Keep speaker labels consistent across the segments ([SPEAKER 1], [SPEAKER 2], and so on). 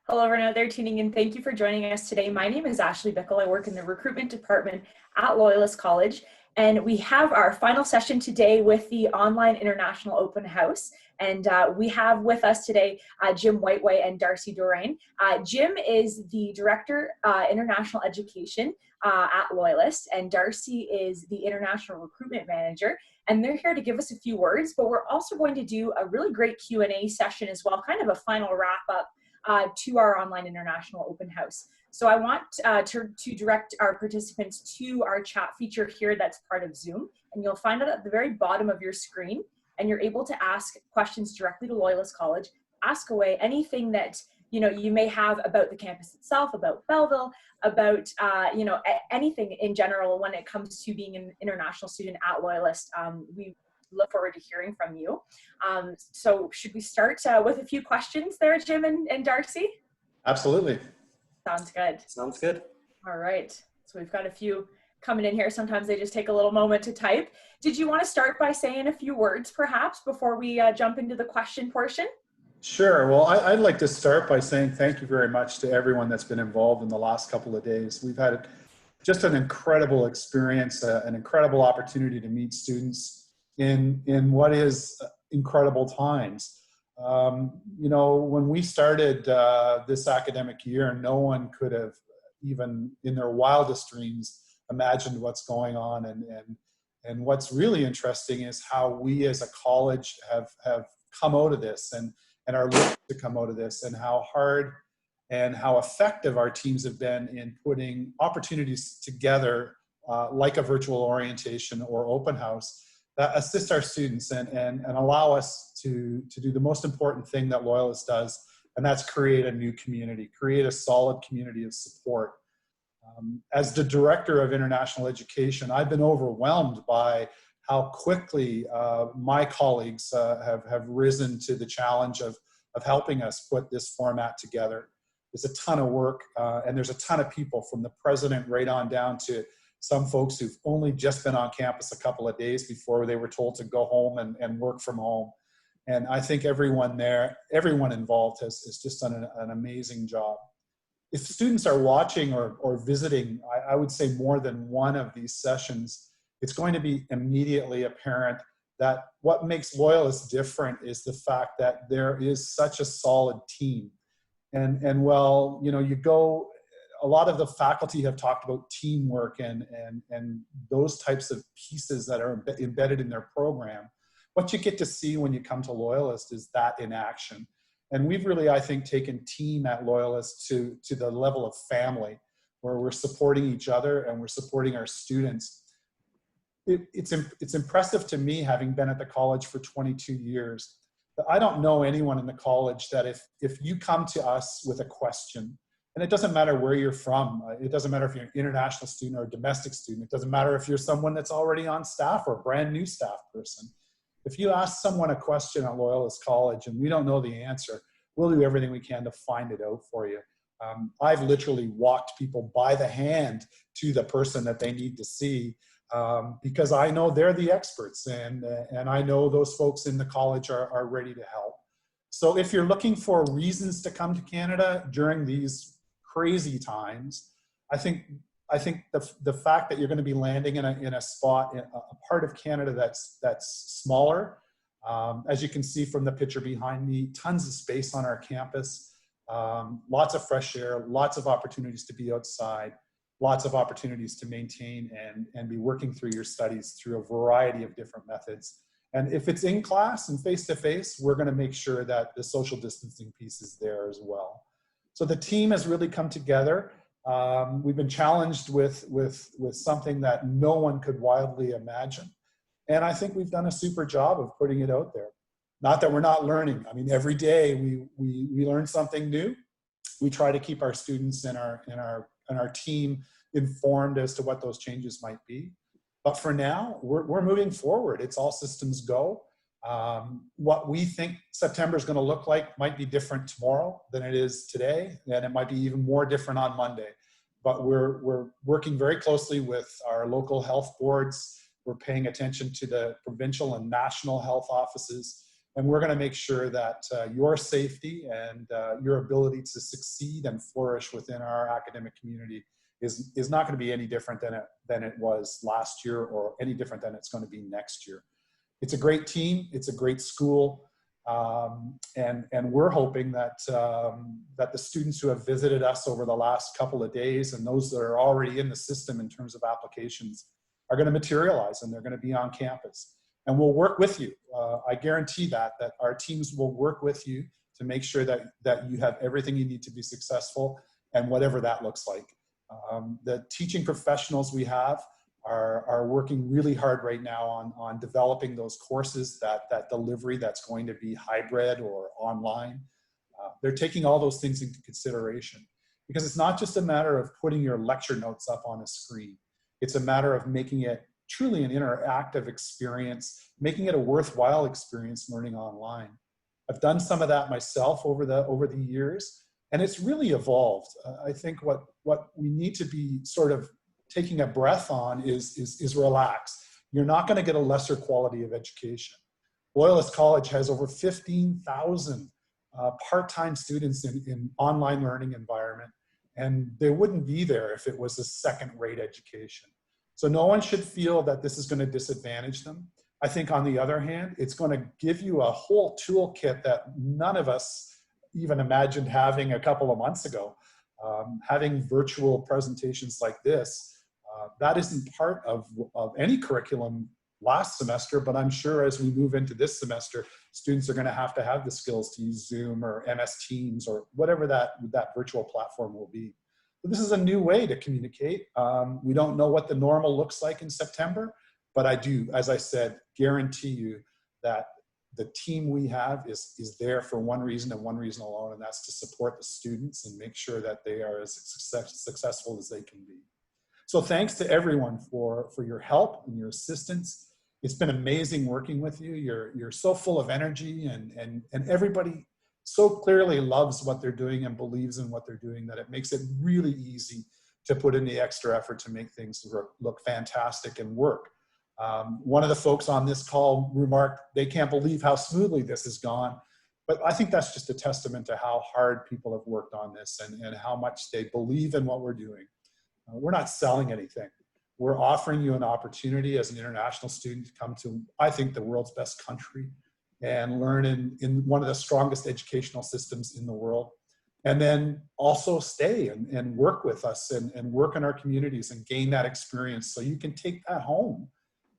[SPEAKER 1] Hello, everyone out there tuning in. Thank you for joining us today. My name is Ashley Bickle. I work in the recruitment department at Loyalist College, and we have our final session today with the online international open house. And we have with us today Jim Whiteway and Darcy Dorain. Jim is the Director International Education at Loyalist, and Darcy is the International Recruitment Manager. And they're here to give us a few words, but we're also going to do a really great Q&A session as well, kind of a final wrap-up to our online international open house. So I want to direct our participants to our chat feature here that's part of Zoom, and you'll find it at the very bottom of your screen, and you're able to ask questions directly to Loyalist College. Ask away anything that you may have about the campus itself, about Belleville, about anything in general when it comes to being an international student at Loyalist. We look forward to hearing from you. So should we start with a few questions there, Jim and Darcy?
[SPEAKER 2] Absolutely.
[SPEAKER 1] Sounds good.
[SPEAKER 3] Sounds good.
[SPEAKER 1] All right. So we've got a few coming in here. Sometimes they just take a little moment to type. Did you want to start by saying a few words perhaps before we jump into the question portion?
[SPEAKER 2] Sure. Well, I'd like to start by saying thank you very much to everyone that's been involved in the last couple of days. We've had just an incredible experience, an incredible opportunity to meet students in what is incredible times. When we started this academic year, no one could have even in their wildest dreams imagined what's going on. And what's really interesting is how we as a college have come out of this and are looking to come out of this, and how hard and how effective our teams have been in putting opportunities together like a virtual orientation or open house that assist our students and allow us to do the most important thing that Loyalist does, and that's create a new community, create a solid community of support. As the Director of International Education, I've been overwhelmed by how quickly my colleagues have risen to the challenge of helping us put this format together. There's a ton of work, and there's a ton of people, from the president right on down to some folks who've only just been on campus a couple of days before they were told to go home and work from home. And I think everyone involved has just done an amazing job. If students are watching or visiting, I would say more than one of these sessions, it's going to be immediately apparent that what makes Loyalist different is the fact that there is such a solid team. And well, a lot of the faculty have talked about teamwork and those types of pieces that are embedded in their program. What you get to see when you come to Loyalist is that in action. And we've really, I think, taken team at Loyalist to the level of family, where we're supporting each other and we're supporting our students. It's impressive to me, having been at the college for 22 years, that I don't know anyone in the college that if you come to us with a question, and it doesn't matter where you're from. It doesn't matter if you're an international student or a domestic student. It doesn't matter if you're someone that's already on staff or a brand new staff person. If you ask someone a question at Loyalist College and we don't know the answer, we'll do everything we can to find it out for you. I've literally walked people by the hand to the person that they need to see because I know they're the experts, and I know those folks in the college are ready to help. So if you're looking for reasons to come to Canada during these crazy times, I think the fact that you're going to be landing in a spot, in a part of Canada that's smaller, as you can see from the picture behind me, tons of space on our campus, lots of fresh air, lots of opportunities to be outside, lots of opportunities to maintain and be working through your studies through a variety of different methods. And if it's in class and face-to-face, we're going to make sure that the social distancing piece is there as well. So the team has really come together. We've been challenged with something that no one could wildly imagine. And I think we've done a super job of putting it out there. Not that we're not learning. I mean, every day we learn something new. We try to keep our students and our team informed as to what those changes might be. But for now, we're moving forward. It's all systems go. What we think September is going to look like might be different tomorrow than it is today, and it might be even more different on Monday. But we're working very closely with our local health boards. We're paying attention to the provincial and national health offices. And we're going to make sure that your safety and your ability to succeed and flourish within our academic community is not going to be any different than it was last year, or any different than it's going to be next year. It's a great team. It's a great school. And we're hoping that, that the students who have visited us over the last couple of days, and those that are already in the system in terms of applications, are going to materialize, and they're going to be on campus. And we'll work with you. I guarantee that our teams will work with you to make sure that you have everything you need to be successful, and whatever that looks like. The teaching professionals we have are working really hard right now on developing those courses, that delivery that's going to be hybrid or online. They're taking all those things into consideration, because it's not just a matter of putting your lecture notes up on a screen. It's a matter of making it truly an interactive experience, making it a worthwhile experience learning online. I've done some of that myself over the years, and it's really evolved. I think what we need to be sort of taking a breath on is relax. You're not going to get a lesser quality of education. Loyalist College has over 15,000 part-time students in online learning environment, and they wouldn't be there if it was a second-rate education. So no one should feel that this is going to disadvantage them. I think, on the other hand, it's going to give you a whole toolkit that none of us even imagined having a couple of months ago. Having virtual presentations like this, that isn't part of any curriculum last semester, but I'm sure as we move into this semester, students are going to have the skills to use Zoom or MS Teams or whatever that virtual platform will be. So this is a new way to communicate. We don't know what the normal looks like in September, but I do, as I said, guarantee you that the team we have is there for one reason and one reason alone, and that's to support the students and make sure that they are as successful as they can be. So thanks to everyone for your help and your assistance. It's been amazing working with you. You're so full of energy, and everybody so clearly loves what they're doing and believes in what they're doing, that it makes it really easy to put in the extra effort to make things look fantastic and work. One of the folks on this call remarked they can't believe how smoothly this has gone, but I think that's just a testament to how hard people have worked on this, and how much they believe in what we're doing. We're not selling anything. We're offering you an opportunity as an international student to come to, I think, the world's best country and learn in one of the strongest educational systems in the world. And then also stay and work with us and work in our communities and gain that experience, so you can take that home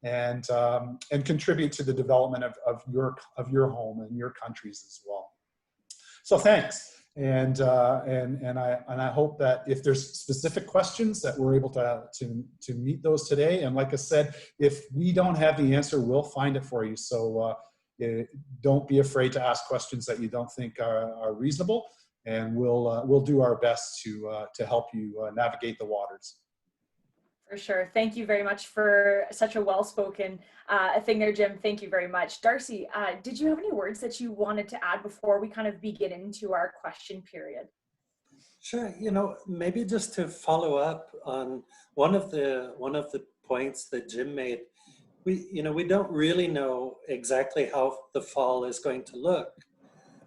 [SPEAKER 2] and contribute to the development of your home and your countries as well. So thanks. And I hope that if there's specific questions that we're able to meet those today. And like I said, if we don't have the answer, we'll find it for you. So don't be afraid to ask questions that you don't think are reasonable, and we'll do our best to help you navigate the waters.
[SPEAKER 1] For sure. Thank you very much for such a well-spoken thing there, Jim. Thank you very much. Darcy, did you have any words that you wanted to add before we kind of begin into our question period?
[SPEAKER 3] Sure. Maybe just to follow up on one of the points that Jim made. We don't really know exactly how the fall is going to look,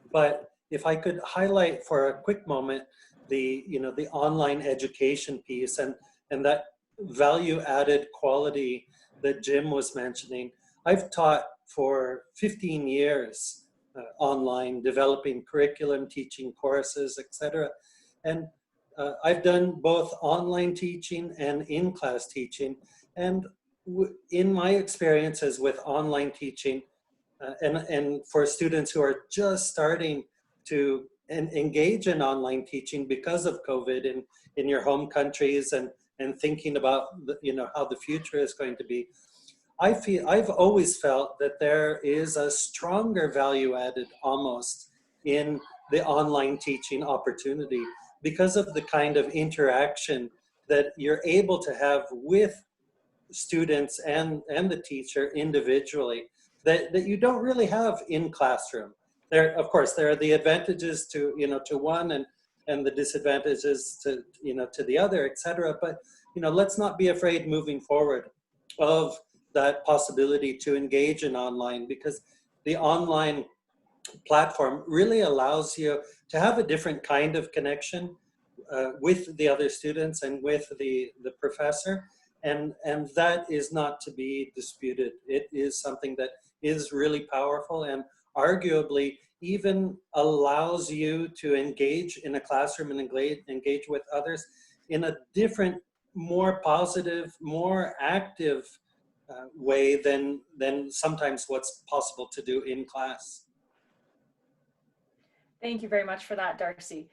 [SPEAKER 3] but if I could highlight for a quick moment the online education piece and that value added quality that Jim was mentioning. I've taught for 15 years online, developing curriculum, teaching courses, etc. And I've done both online teaching and in-class teaching. And in my experiences with online teaching, and for students who are just starting to engage in online teaching because of COVID in your home countries and thinking about how the future is going to be, I've always felt that there is a stronger value added almost in the online teaching opportunity because of the kind of interaction that you're able to have with students and the teacher individually that you don't really have in classroom. Of course, there are the advantages to one and the disadvantages to the other, etc. But let's not be afraid moving forward of that possibility to engage in online, because the online platform really allows you to have a different kind of connection with the other students and with the professor. And that is not to be disputed. It is something that is really powerful and arguably even allows you to engage in a classroom and engage with others in a different, more positive, more active way than sometimes what's possible to do in class.
[SPEAKER 1] Thank you very much for that, Darcy.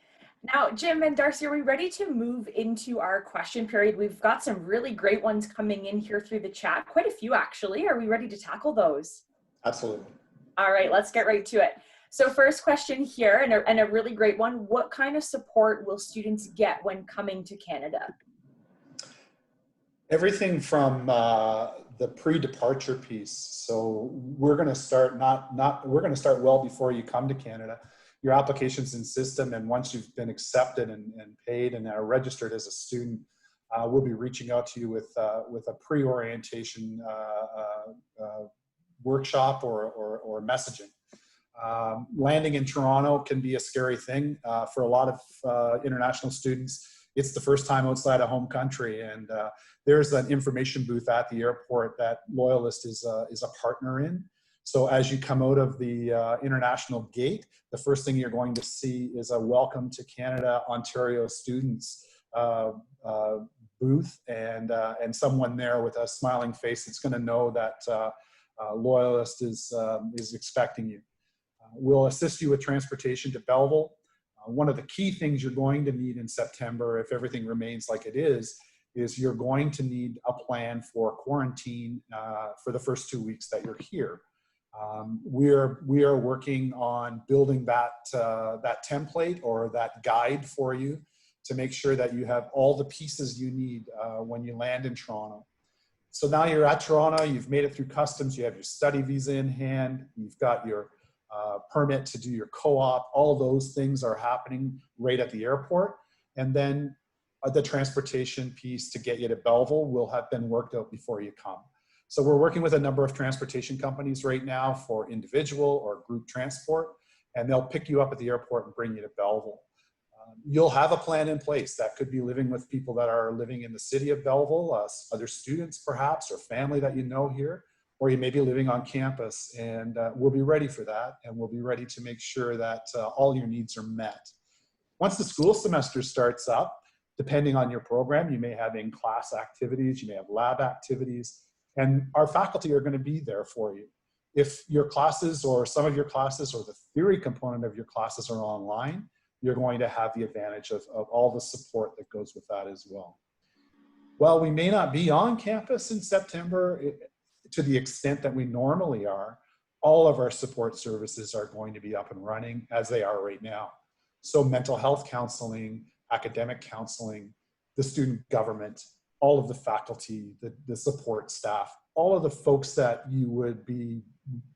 [SPEAKER 1] Now, Jim and Darcy, are we ready to move into our question period? We've got some really great ones coming in here through the chat, quite a few actually. Are we ready to tackle those?
[SPEAKER 2] Absolutely.
[SPEAKER 1] All right, let's get right to it. So first question here, and a really great one, what kind of support will students get when coming to Canada?
[SPEAKER 2] Everything from the pre-departure piece. So we're going to start we're going to start well before you come to Canada. Your application's in system, and once you've been accepted and paid and are registered as a student, we'll be reaching out to you with a pre-orientation workshop or messaging. Landing in Toronto can be a scary thing for a lot of international students. It's the first time outside of home country, and there's an information booth at the airport that Loyalist is a partner in. So as you come out of the international gate, the first thing you're going to see is a Welcome to Canada, Ontario students booth, and someone there with a smiling face that's going to know that Loyalist is expecting you. We'll assist you with transportation to Belleville. One of the key things you're going to need in September, if everything remains like it is you're going to need a plan for quarantine for the first 2 weeks that you're here. We are working on building that template or that guide for you to make sure that you have all the pieces you need when you land in Toronto. So now you're at Toronto, you've made it through customs, you have your study visa in hand, you've got your permit to do your co-op. All those things are happening right at the airport. And then the transportation piece to get you to Belleville will have been worked out before you come. So we're working with a number of transportation companies right now for individual or group transport, and they'll pick you up at the airport and bring you to Belleville. You'll have a plan in place. That could be living with people that are living in the city of Belleville, other students perhaps, or family that you know here, or you may be living on campus, and we'll be ready for that, and we'll be ready to make sure that all your needs are met. Once the school semester starts up, depending on your program, you may have in-class activities, you may have lab activities, and our faculty are going to be there for you. If your classes or some of your classes or the theory component of your classes are online, you're going to have the advantage of all the support that goes with that as well. While we may not be on campus in September to the extent that we normally are, all of our support services are going to be up and running as they are right now. So mental health counseling, academic counseling, the student government, all of the faculty, the support staff, all of the folks that you would be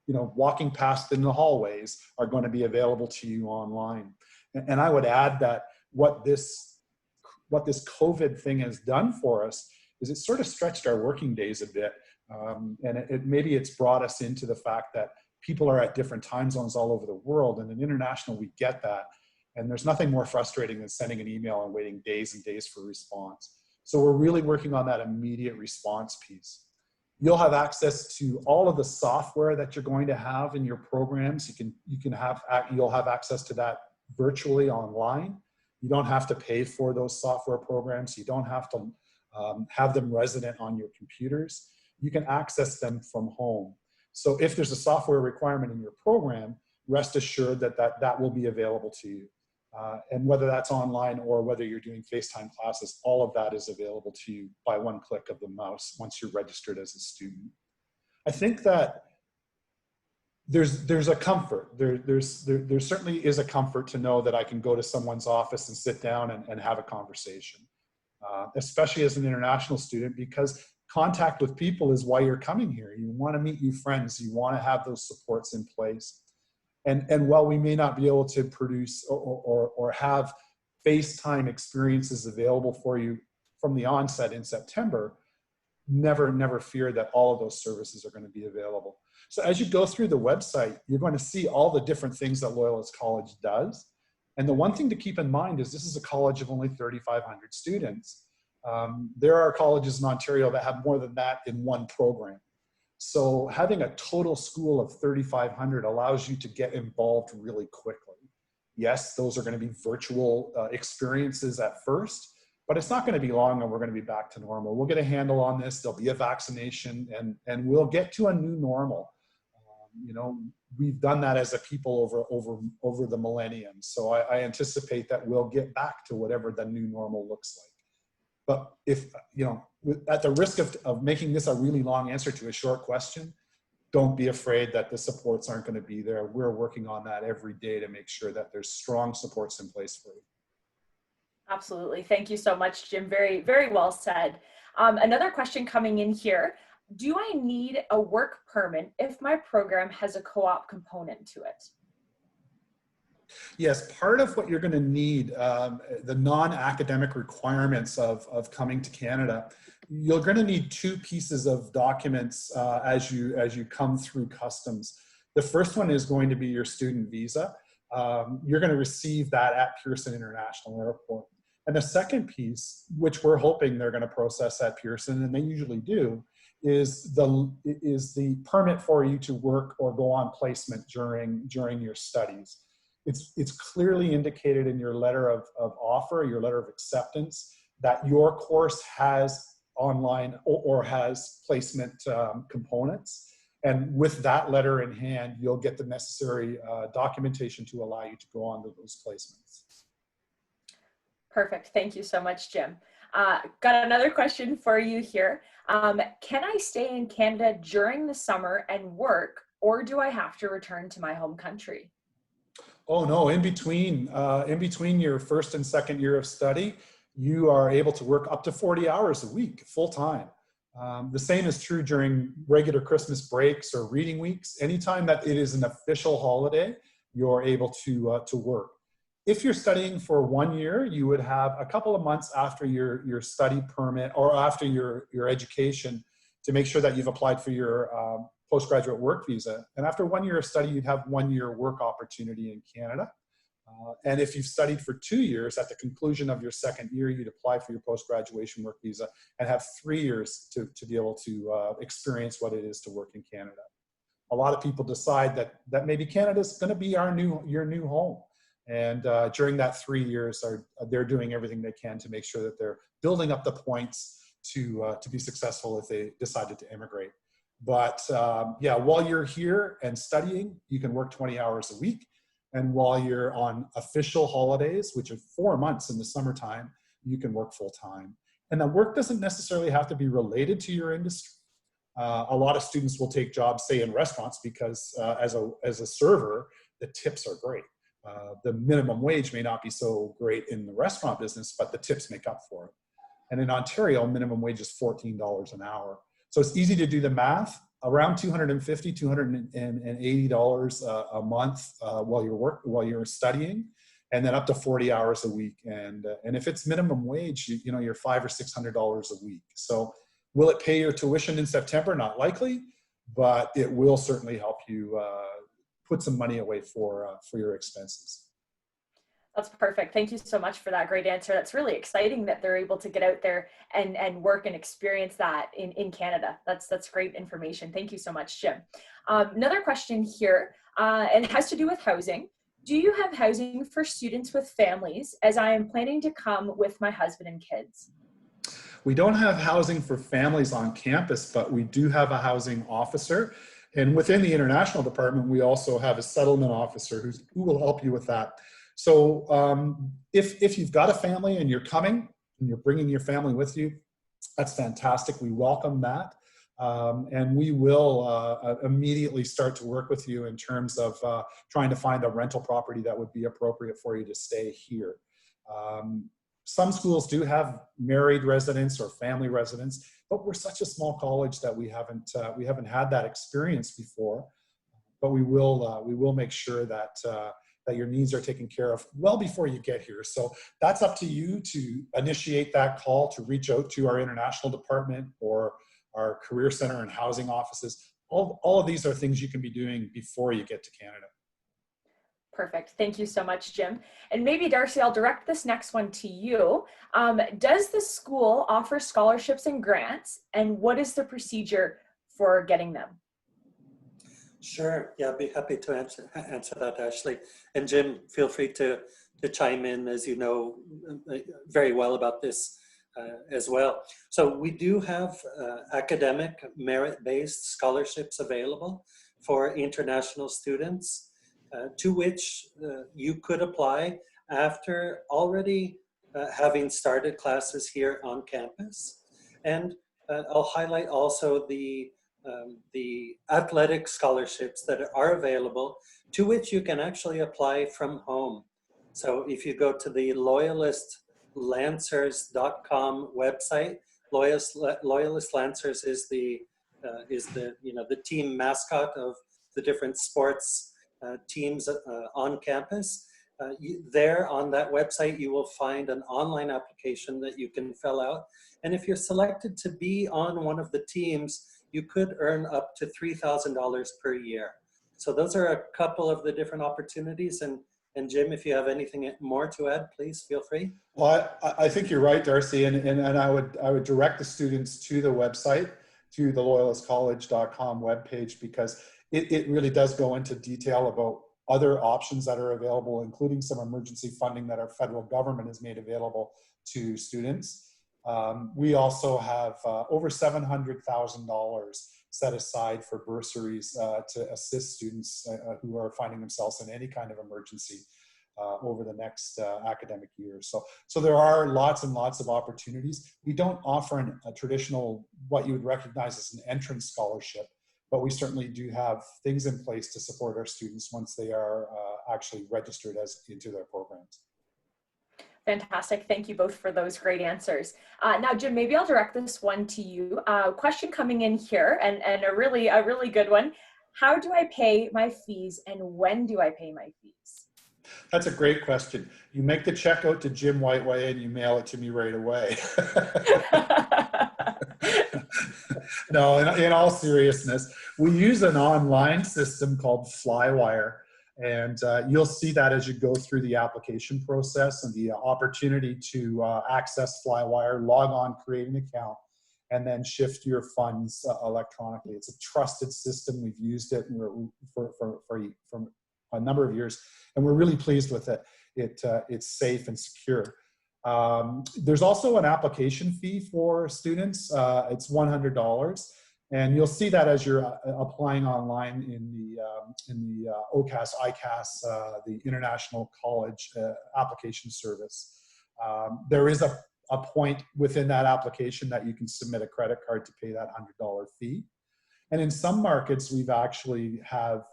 [SPEAKER 2] walking past in the hallways are going to be available to you online. And I would add that what this COVID thing has done for us is it sort of stretched our working days a bit. And maybe it's brought us into the fact that people are at different time zones all over the world. And in international, we get that. And there's nothing more frustrating than sending an email and waiting days and days for response. So we're really working on that immediate response piece. You'll have access to all of the software that you're going to have in your programs. You'll have access to that virtually online. You don't have to pay for those software programs. You don't have to have them resident on your computers. You can access them from home. So if there's a software requirement in your program, rest assured that will be available to you. And whether that's online or whether you're doing FaceTime classes, all of that is available to you by one click of the mouse once you're registered as a student. I think that there's a comfort. There certainly is a comfort to know that I can go to someone's office and sit down and have a conversation, especially as an international student, because contact with people is why you're coming here. You want to meet new friends. You want to have those supports in place. And while we may not be able to produce or have FaceTime experiences available for you from the onset in September, never fear that all of those services are going to be available. So as you go through the website, you're going to see all the different things that Loyalist College does. And the one thing to keep in mind is this is a college of only 3,500 students. There are colleges in Ontario that have more than that in one program. So having a total school of 3,500 allows you to get involved really quickly. Yes, those are going to be virtual experiences at first, but it's not going to be long and we're going to be back to normal. We'll get a handle on this. There'll be a vaccination and we'll get to a new normal. You know, we've done that as a people over the millennium. So I anticipate that we'll get back to whatever the new normal looks like. But if, you know, at the risk of making this a really long answer to a short question, don't be afraid that the supports aren't going to be there. We're working on that every day to make sure that there's strong supports in place for you.
[SPEAKER 1] Absolutely. Thank you so much, Jim. Very, very well said. Another question coming in here. Do I need a work permit if my program has a co-op component to it?
[SPEAKER 2] Yes, part of what you're going to need, the non-academic requirements of coming to Canada, you're going to need two pieces of documents as you come through customs. The first one is going to be your student visa. You're going to receive that at Pearson International Airport. And the second piece, which we're hoping they're going to process at Pearson, and they usually do, is the permit for you to work or go on placement during your studies. It's clearly indicated in your letter of offer, your letter of acceptance, that your course has online or has placement components. And with that letter in hand, you'll get the necessary documentation to allow you to go on to those placements.
[SPEAKER 1] Perfect. Thank you so much, Jim. Got another question for you here. Can I stay in Canada during the summer and work, or do I have to return to my home country?
[SPEAKER 2] Oh no, in between your first and second year of study, you are able to work up to 40 hours a week, full time. The same is true during regular Christmas breaks or reading weeks. Anytime that it is an official holiday, you're able to work. If you're studying for 1 year, you would have a couple of months after your study permit or after your education to make sure that you've applied for your postgraduate work visa. And after 1 year of study, you'd have 1 year work opportunity in Canada. And if you've studied for 2 years, at the conclusion of your second year, you'd apply for your post-graduation work visa and have 3 years to be able to experience what it is to work in Canada. A lot of people decide that maybe Canada's going to be your new home. And during that 3 years, they're doing everything they can to make sure that they're building up the points to be successful if they decided to immigrate. But yeah, while you're here and studying, you can work 20 hours a week. And while you're on official holidays, which are 4 months in the summertime, you can work full time. And the work doesn't necessarily have to be related to your industry. A lot of students will take jobs, say in restaurants, because as a server, the tips are great. The minimum wage may not be so great in the restaurant business, but the tips make up for it. And in Ontario, minimum wage is $14 an hour. So it's easy to do the math, around $250, $280 a month while you're studying, and then up to 40 hours a week. And if it's minimum wage, you know, you're $500 or $600 a week. So will it pay your tuition in September? Not likely, but it will certainly help you put some money away for your expenses.
[SPEAKER 1] That's perfect. Thank you so much for that great answer. That's really exciting that they're able to get out there and work and experience that in Canada. That's great information. Thank you so much, Jim. Another question here, and it has to do with housing. Do you have housing for students with families, as I am planning to come with my husband and kids?
[SPEAKER 2] We don't have housing for families on campus, but we do have a housing officer. And within the international department, we also have a settlement officer who will help you with that. So if you've got a family and you're coming and you're bringing your family with you, that's fantastic. We welcome that. And we will immediately start to work with you in terms of trying to find a rental property that would be appropriate for you to stay here. Some schools do have married residents or family residents, but we're such a small college that we haven't had that experience before. But we will make sure that your needs are taken care of well before you get here. So that's up to you to initiate that call to reach out to our international department or our career center and housing offices. All of these are things you can be doing before you get to Canada.
[SPEAKER 1] Perfect. Thank you so much, Jim. And maybe Darcy, I'll direct this next one to you. Does the school offer scholarships and grants, and what is the procedure for getting them?
[SPEAKER 3] Sure. Yeah, I'd be happy to answer that, Ashley. And Jim, feel free to chime in, as you know very well about this as well. So we do have academic merit-based scholarships available for international students, to which you could apply after already having started classes here on campus. And I'll highlight also the athletic scholarships that are available, to which you can actually apply from home. So if you go to the loyalistlancers.com website, Loyalist Lancers is the team mascot of the different sports teams on campus. There on that website, you will find an online application that you can fill out. And if you're selected to be on one of the teams, you could earn up to $3,000 per year. So those are a couple of the different opportunities. And Jim, if you have anything more to add, please feel free.
[SPEAKER 2] Well, I think you're right, Darcy, and I would direct the students to the website, to the loyalistcollege.com webpage, because it really does go into detail about other options that are available, including some emergency funding that our federal government has made available to students. We also have over $700,000 set aside for bursaries to assist students who are finding themselves in any kind of emergency over the next academic year. So there are lots and lots of opportunities. We don't offer a traditional, what you would recognize as an entrance scholarship, but we certainly do have things in place to support our students once they are actually registered into their programs.
[SPEAKER 1] Fantastic. Thank you both for those great answers. Now, Jim, maybe I'll direct this one to you. Question coming in here, and a really good one. How do I pay my fees, and when do I pay my fees?
[SPEAKER 2] That's a great question. You make the check out to Jim Whiteway and you mail it to me right away. No, in all seriousness, we use an online system called Flywire. And you'll see that as you go through the application process and the opportunity to access Flywire, log on, create an account, and then shift your funds electronically. It's a trusted system. We've used it for a number of years, and we're really pleased with it. It's safe and secure. There's also an application fee for students. It's $100. And you'll see that as you're applying online in the OCAS, ICAS, the International College Application Service. There is a point within that application that you can submit a credit card to pay that $100 fee. And in some markets, we've actually have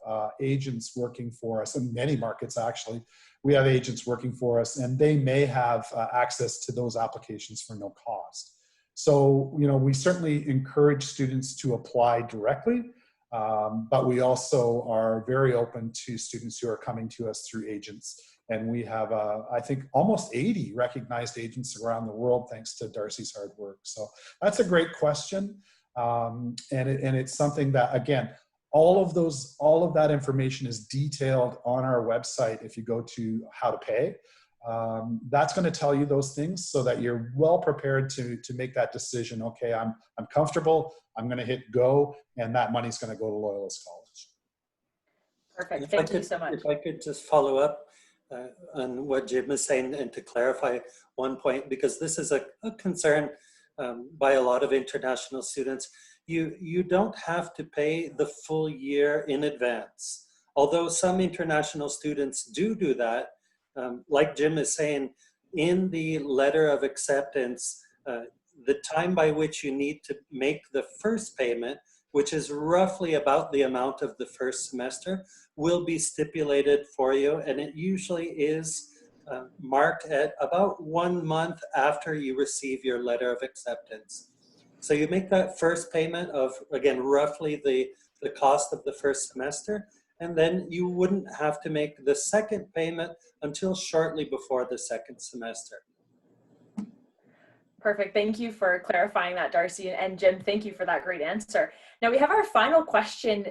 [SPEAKER 2] agents working for us. In many markets, actually, we have agents working for us, and they may have access to those applications for no cost. So, we certainly encourage students to apply directly, but we also are very open to students who are coming to us through agents. And we have, I think, almost 80 recognized agents around the world, thanks to Darcy's hard work. So that's a great question. And it's something that, again, all of that information is detailed on our website. If you go to how to pay, that's going to tell you those things so that you're well prepared to make that decision. Okay, I'm comfortable, I'm going to hit go, and that money's going to go to Loyalist College.
[SPEAKER 1] Perfect. Thank you so much.
[SPEAKER 3] If I could just follow up on what Jim is saying, and to clarify one point, because this is a concern by a lot of international students. You don't have to pay the full year in advance. Although some international students do that, like Jim is saying, in the letter of acceptance, the time by which you need to make the first payment, which is roughly about the amount of the first semester, will be stipulated for you. And it usually is marked at about 1 month after you receive your letter of acceptance. So you make that first payment of, again, roughly the cost of the first semester, and then you wouldn't have to make the second payment until shortly before the second semester.
[SPEAKER 1] Perfect. Thank you for clarifying that, Darcy. And Jim, thank you for that great answer. Now we have our final question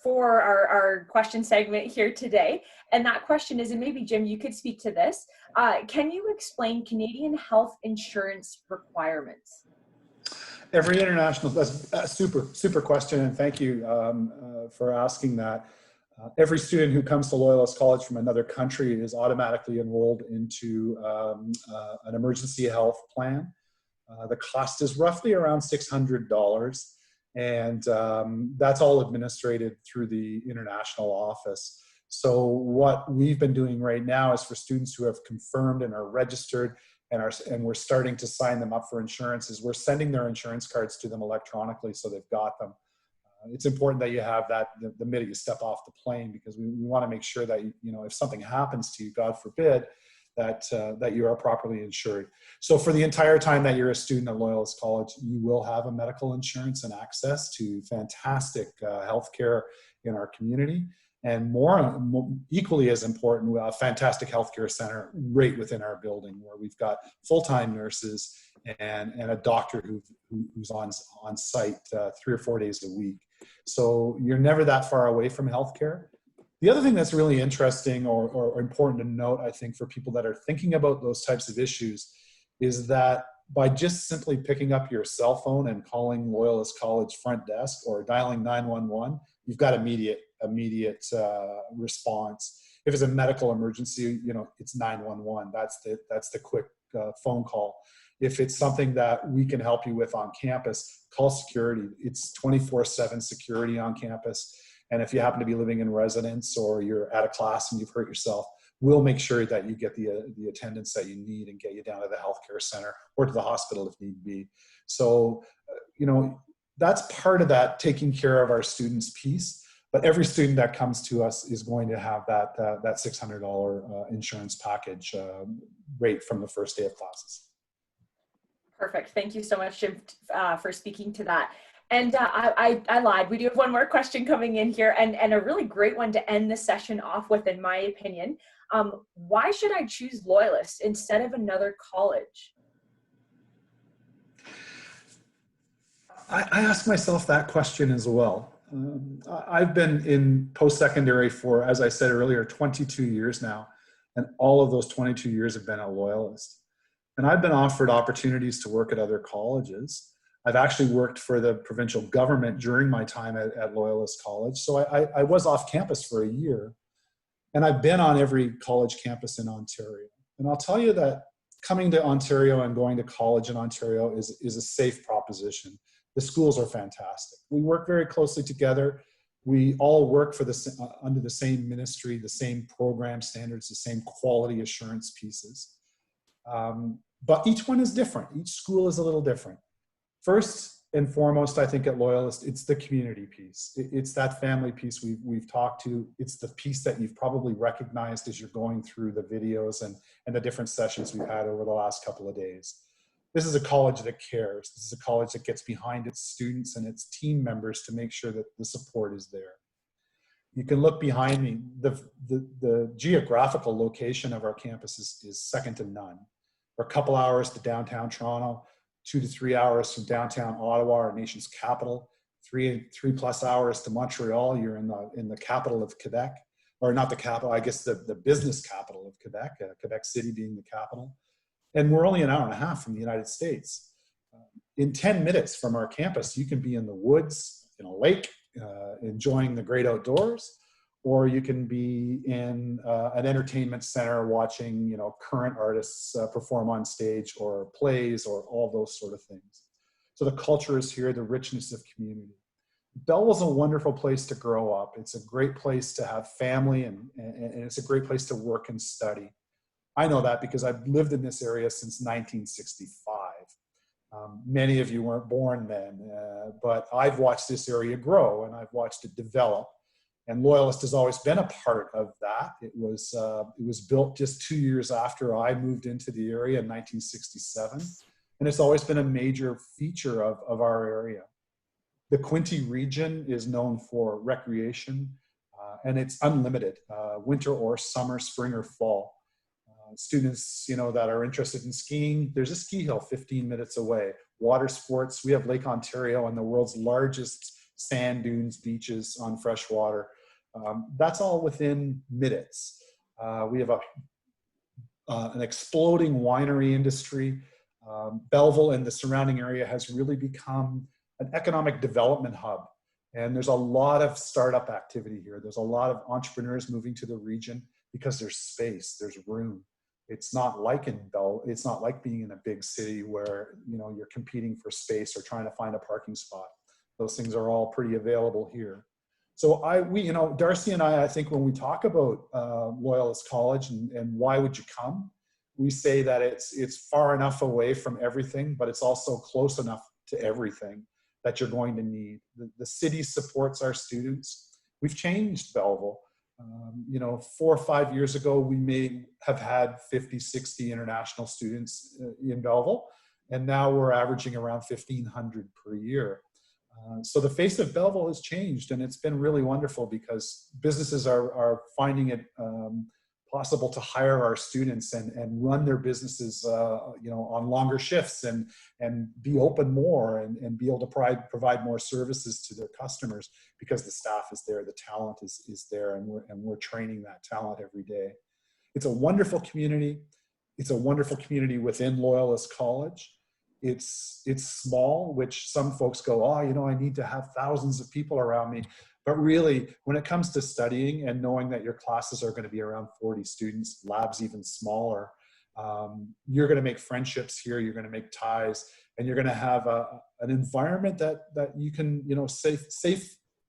[SPEAKER 1] for our question segment here today. And that question is, and maybe Jim, you could speak to this. Can you explain Canadian health insurance requirements?
[SPEAKER 2] Every international, that's a super question, and thank you for asking that. Every student who comes to Loyalist College from another country is automatically enrolled into an emergency health plan. The cost is roughly around $600, and that's all administered through the international office. So what we've been doing right now is for students who have confirmed and are registered and we're starting to sign them up for insurance, is we're sending their insurance cards to them electronically so they've got them. It's important that you have that the minute you step off the plane, because we want to make sure that, you know, if something happens to you, God forbid, that you are properly insured. So for the entire time that you're a student at Loyalist College, you will have a medical insurance and access to fantastic healthcare in our community. And more equally as important, a fantastic healthcare center right within our building, where we've got full-time nurses and a doctor who's on site 3 or 4 days a week. So you're never that far away from healthcare. The other thing that's really interesting or important to note, I think, for people that are thinking about those types of issues, is that by just simply picking up your cell phone and calling Loyalist College front desk or dialing 911, you've got immediate response. If it's a medical emergency, you know, it's 911. That's the quick phone call. If it's something that we can help you with on campus, call security. It's 24/7 security on campus. And if you happen to be living in residence or you're at a class and you've hurt yourself, we'll make sure that you get the attendance that you need and get you down to the healthcare center or to the hospital if need be. So, you know, that's part of that taking care of our students' piece. But every student that comes to us is going to have that $600 insurance package rate from the first day of classes.
[SPEAKER 1] Perfect. Thank you so much, Jim, for speaking to that. And I lied. We do have one more question coming in here, and a really great one to end the session off with, in my opinion. Why should I choose Loyalist instead of another college?
[SPEAKER 2] I ask myself that question as well. I've been in post-secondary for, as I said earlier, 22 years now, and all of those 22 years have been at Loyalist. And I've been offered opportunities to work at other colleges. I've actually worked for the provincial government during my time at Loyalist College. So I was off campus for a year, and I've been on every college campus in Ontario. And I'll tell you that coming to Ontario and going to college in Ontario is a safe proposition. The schools are fantastic. We work very closely together. We all work for under the same ministry, the same program standards, the same quality assurance pieces. But each one is different. Each school is a little different. First and foremost, I think at Loyalist, it's the community piece. It's that family piece we've talked to. It's the piece that you've probably recognized as you're going through the videos and the different sessions we've had over the last couple of days. This is a college that cares. This is a college that gets behind its students and its team members to make sure that the support is there. You can look behind me. The geographical location of our campus is second to none. We're a couple hours to downtown Toronto, 2 to 3 hours from downtown Ottawa, our nation's capital, 3+ hours to Montreal. You're in the capital of Quebec, or not the capital, I guess the business capital of Quebec, Quebec City being the capital. And we're only an hour and a half from the United States. In 10 minutes from our campus, you can be in the woods, in a lake, enjoying the great outdoors, or you can be in an entertainment center watching, you know, current artists perform on stage, or plays, or all those sort of things. So the culture is here, the richness of community. Belleville's a wonderful place to grow up. It's a great place to have family, and it's a great place to work and study. I know that because I've lived in this area since 1965. Many of you weren't born then, but I've watched this area grow and I've watched it develop. And Loyalist has always been a part of that. It was built just 2 years after I moved into the area in 1967. And it's always been a major feature of our area. The Quinte region is known for recreation, and it's unlimited, winter or summer, spring or fall. students, that are interested in skiing, there's a ski hill 15 minutes away. Water sports, we have Lake Ontario and the world's largest sand dunes, beaches on fresh water. That's all within minutes. We have an exploding winery industry. Belleville and the surrounding area has really become an economic development hub. And there's a lot of startup activity here. There's a lot of entrepreneurs moving to the region because there's space, there's room. It's not like it's not like being in a big city where, you're competing for space or trying to find a parking spot. Those things are all pretty available here. So Darcy and I think when we talk about Loyalist College and why would you come, we say that it's far enough away from everything, but it's also close enough to everything that you're going to need. The city supports our students. We've changed Belleville. 4 or 5 years ago, we may have had 50, 60 international students in Belleville, and now we're averaging around 1,500 per year. So the face of Belleville has changed, and it's been really wonderful because businesses are finding it possible to hire our students and run their businesses, on longer shifts and be open more and be able to provide more services to their customers because the staff is there, the talent is there, and we're training that talent every day. It's a wonderful community. It's a wonderful community within Loyalist College. It's small, which some folks go, I need to have thousands of people around me. But really, when it comes to studying and knowing that your classes are going to be around 40 students, labs even smaller, you're going to make friendships here, you're going to make ties, and you're going to have an environment that you can,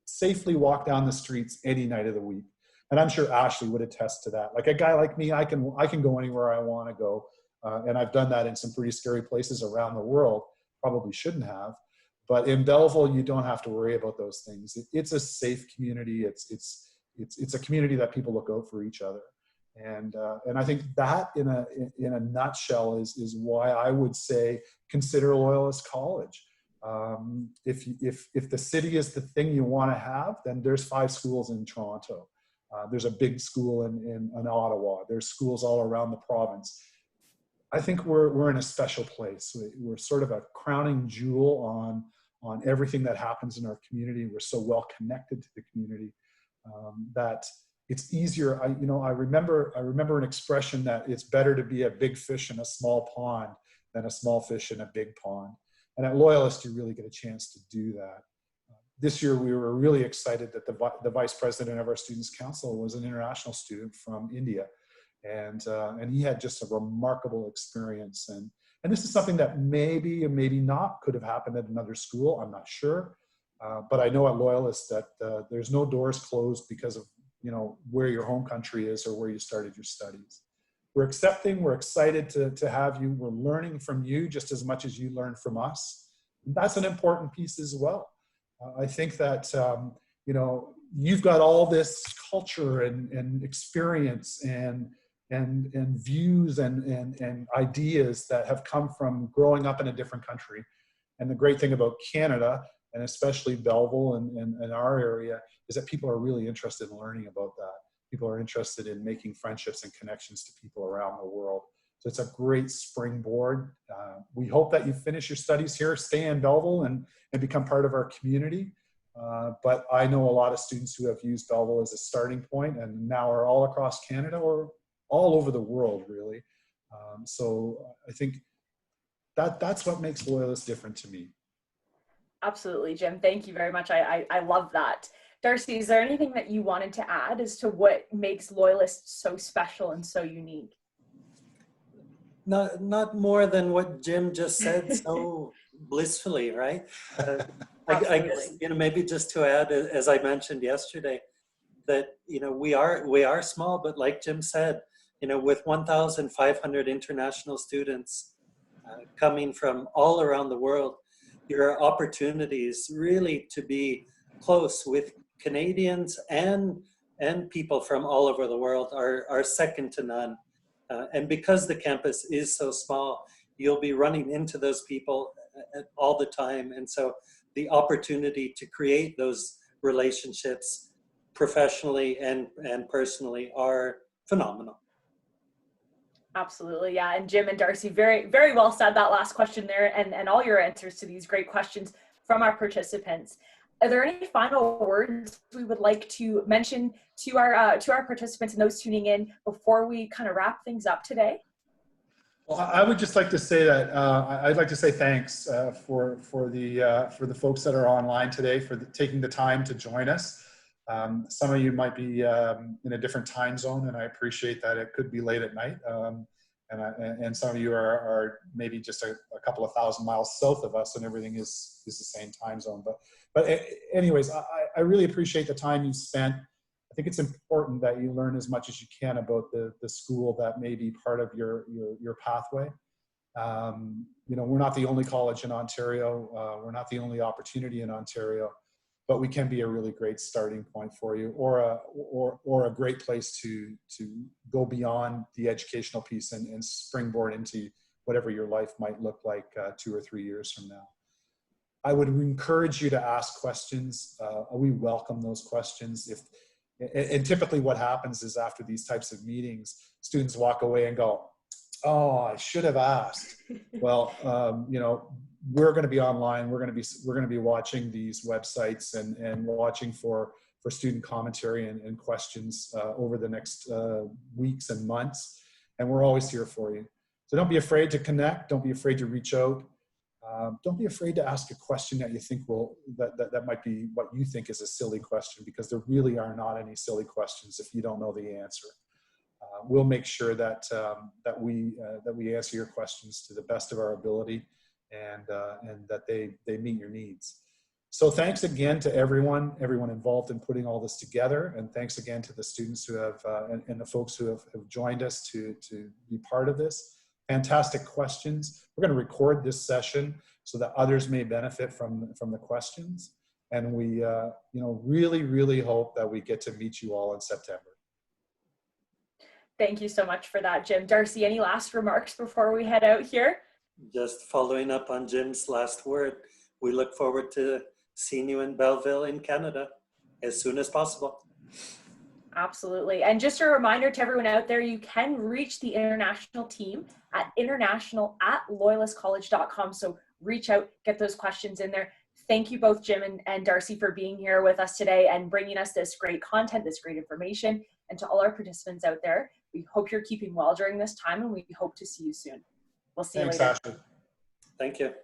[SPEAKER 2] safely walk down the streets any night of the week. And I'm sure Ashley would attest to that. Like a guy like me, I can go anywhere I want to go. And I've done that in some pretty scary places around the world, probably shouldn't have. But in Belleville, you don't have to worry about those things. It's a safe community. It's a community that people look out for each other. And I think that in a nutshell is why I would say consider Loyalist College. If the city is the thing you want to have, then there's 5 schools in Toronto. There's a big school in Ottawa. There's schools all around the province. I think we're in a special place. We're sort of a crowning jewel on everything that happens in our community. We're so well connected to the community that it's easier. I remember an expression that it's better to be a big fish in a small pond than a small fish in a big pond. And at Loyalist, you really get a chance to do that. This year, we were really excited that the vice president of our Students' Council was an international student from India. And he had just a remarkable experience. And this is something that maybe and maybe not could have happened at another school. I'm not sure. But I know at Loyalist that there's no doors closed because of where your home country is or where you started your studies. We're accepting, we're excited to have you. We're learning from you just as much as you learn from us. And that's an important piece as well. I think that, you've got all this culture and experience and views and ideas that have come from growing up in a different country. And the great thing about Canada, and especially Belleville and our area, is that people are really interested in learning about that. People are interested in making friendships and connections to people around the world. So it's a great springboard. We hope that you finish your studies here, stay in Belleville and become part of our community. But I know a lot of students who have used Belleville as a starting point and now are all across Canada or all over the world, really. So I think that's what makes Loyalist different to me.
[SPEAKER 1] Absolutely, Jim. Thank you very much. I love that. Darcy, is there anything that you wanted to add as to what makes Loyalist so special and so unique?
[SPEAKER 3] Not more than what Jim just said so blissfully, right? I guess, maybe just to add, as I mentioned yesterday, that, we are small, but like Jim said, with 1,500 international students coming from all around the world, your opportunities really to be close with Canadians and people from all over the world are second to none. And because the campus is so small, you'll be running into those people all the time. And so the opportunity to create those relationships professionally and personally are phenomenal.
[SPEAKER 1] Absolutely, yeah. And Jim and Darcy, very, very well said that last question there, and all your answers to these great questions from our participants. Are there any final words we would like to mention to our participants and those tuning in before we kind of wrap things up today?
[SPEAKER 2] Well, I would just like to say that I'd like to say thanks for the folks that are online today for taking the time to join us. Some of you might be in a different time zone, and I appreciate that it could be late at night. And some of you are maybe just a couple of thousand miles south of us, and everything is the same time zone. But anyways, I really appreciate the time you spent. I think it's important that you learn as much as you can about the school that may be part of your pathway. You know, we're not the only college in Ontario. We're not the only opportunity in Ontario, but we can be a really great starting point for you, or a great place to go beyond the educational piece and springboard into whatever your life might look like 2 or 3 years from now. I would encourage you to ask questions. We welcome those questions. And typically what happens is after these types of meetings, students walk away and go, "Oh, I should have asked." Well, you know, we're going to be online. We're going to be watching these websites and watching for student commentary and questions over the next weeks and months. And we're always here for you. So don't be afraid to connect. Don't be afraid to reach out. Don't be afraid to ask a question that you think that might be what you think is a silly question, because there really are not any silly questions if you don't know the answer. We'll make sure that we answer your questions to the best of our ability, and that they meet your needs. So thanks again to everyone involved in putting all this together, and thanks again to the students who have and the folks who have joined us to be part of this. Fantastic questions. We're going to record this session so that others may benefit from the questions, and we you know, really hope that we get to meet you all in September.
[SPEAKER 1] Thank you so much for that, Jim. Darcy, any last remarks before we head out here?
[SPEAKER 3] Just following up on Jim's last word, we look forward to seeing you in Belleville in Canada as soon as possible.
[SPEAKER 1] Absolutely. And just a reminder to everyone out there, you can reach the international team at international@loyalistcollege.com. So reach out, get those questions in there. Thank you both, Jim and Darcy, for being here with us today and bringing us this great content, this great information. And to all our participants out there, we hope you're keeping well during this time, and we hope to see you soon. We'll see you later.
[SPEAKER 2] Thanks, Ashley.
[SPEAKER 3] Thank you.